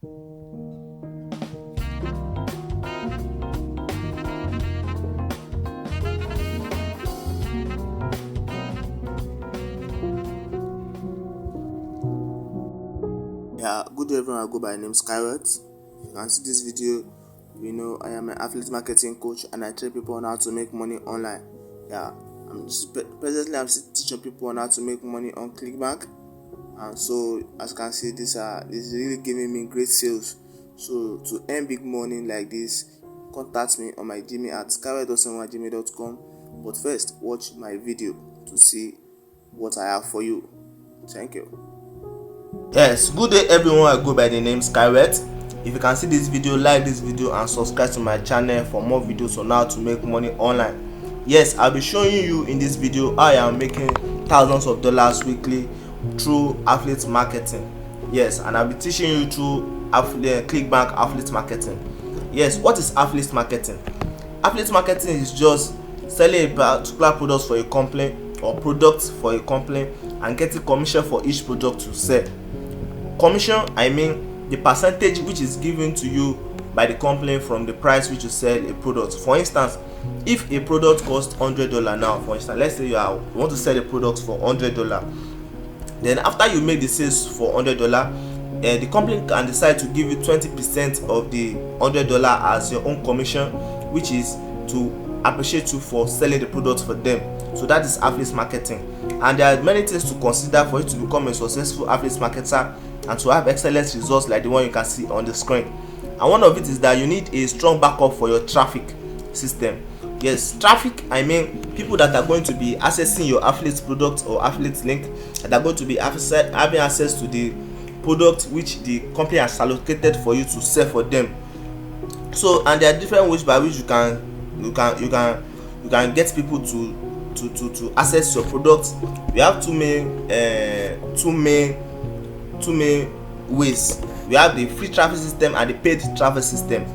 Yeah, good day everyone. I go by name Skyward. You can see this video. I am an affiliate marketing coach and I train people on how to make money online. Yeah, presently I'm still teaching people on how to make money on ClickBank, and so as you can see, this is really giving me great sales. So to earn big money like this, contact me on my Gmail at skyward.gmail.com. But first, watch my video to see what I have for you. Thank you. Yes, good day everyone. I go by the name Skyward. If you can see this video, like this video and subscribe to my channel for more videos on how to make money online. Yes, I'll be showing you in this video how I am making thousands of dollars weekly through affiliate marketing. Yes, and I'll be teaching you through ClickBank affiliate marketing. Yes, what is affiliate marketing? Affiliate marketing is just selling a particular product for a company or products for a company and getting commission for each product you sell. Commission, I mean the percentage which is given to you by the company from the price which you sell a product. For instance, if a product costs $100 now, for instance, let's say you want to sell a product for $100, then after you make the sales for $100, the company can decide to give you 20% of the $100 as your own commission, which is to appreciate you for selling the product for them. So that is affiliate marketing, and there are many things to consider for you to become a successful affiliate marketer and to have excellent results like the one you can see on the screen. And one of it is that you need a strong backup for your traffic system. Yes, traffic, I mean people that are going to be accessing your affiliate product or affiliate link, that are going to be having access to the product which the company has allocated for you to sell for them. So, and there are different ways by which you can get people to access your product. We have two main ways. We have the free traffic system and the paid traffic system.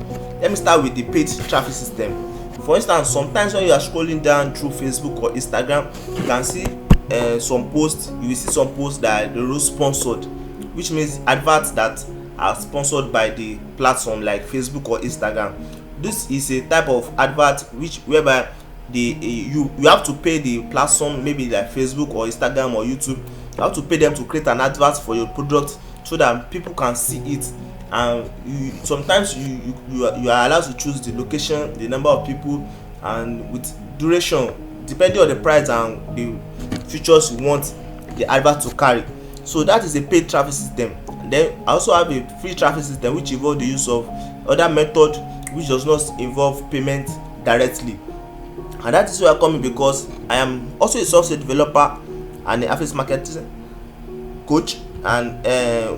Let me start with the paid traffic system. For instance, sometimes when you are scrolling down through Facebook or Instagram, you can see some posts. You will see some posts that they were sponsored, which means adverts that are sponsored by the platform like Facebook or Instagram. This is a type of advert whereby you have to pay the platform, maybe like Facebook or Instagram or YouTube. You have to pay them to create an advert for your product so that people can see it, and sometimes you are allowed to choose the location, the number of people, and with duration depending on the price and the features you want the advert to carry. So that is a paid traffic system. And then I also have a free traffic system which involves the use of other method which does not involve payment directly, and that is where I come in because I am also a software developer and an affiliate marketing coach. And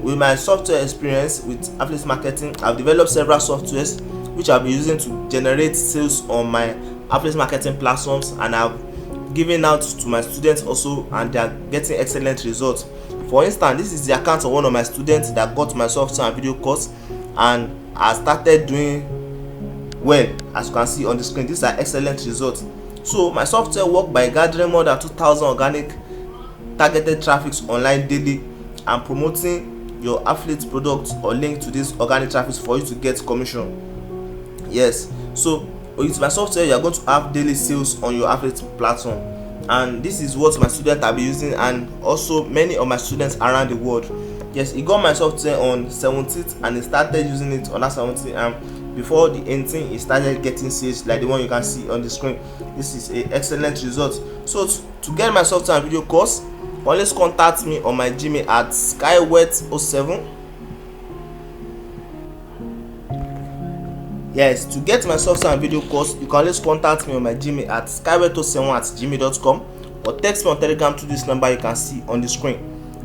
with my software experience with affiliate marketing, I've developed several softwares which I'll be using to generate sales on my affiliate marketing platforms, and I've given out to my students also, and they are getting excellent results. For instance, this is the account of one of my students that got my software and video course, and I started doing well. As you can see on the screen, these are excellent results. So my software work by gathering more than 2,000 organic targeted traffics online daily and promoting your affiliate product or link to this organic traffic for you to get commission. Yes, so with my software you are going to have daily sales on your affiliate platform, and this is what my students have been using, and also many of my students around the world. Yes, he got my software on 17th and he started using it on that 17th, and before the 18th he started getting sales like the one you can see on the screen. This is an excellent result. So to get my software and video course, always contact me on my Gmail at skywet07. Yes, to get my software and video course, you can always contact me on my Gmail at skywet07@gmail.com, or text me on Telegram to this number you can see on the screen.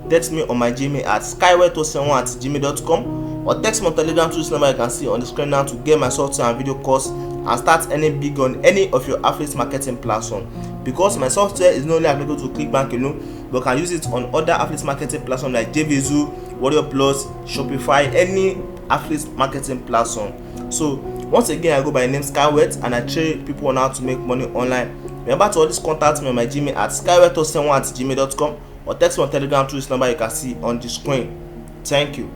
Text me on my Gmail at skywet07@gmail.com, or text me on Telegram to this number you can see on the screen now to get my software and video course and start earning big on any of your affiliate marketing platform. Because my software is not only applicable to ClickBank alone, but can use it on other affiliate marketing platforms like JVZoo, Warrior Plus, Shopify, any affiliate marketing platform. So once again, I go by the name Skywet and I train people on how to make money online. Remember to always contact me on my Gmail at skywet07@gmail.com, or text me on Telegram through this number you can see on the screen. Thank you.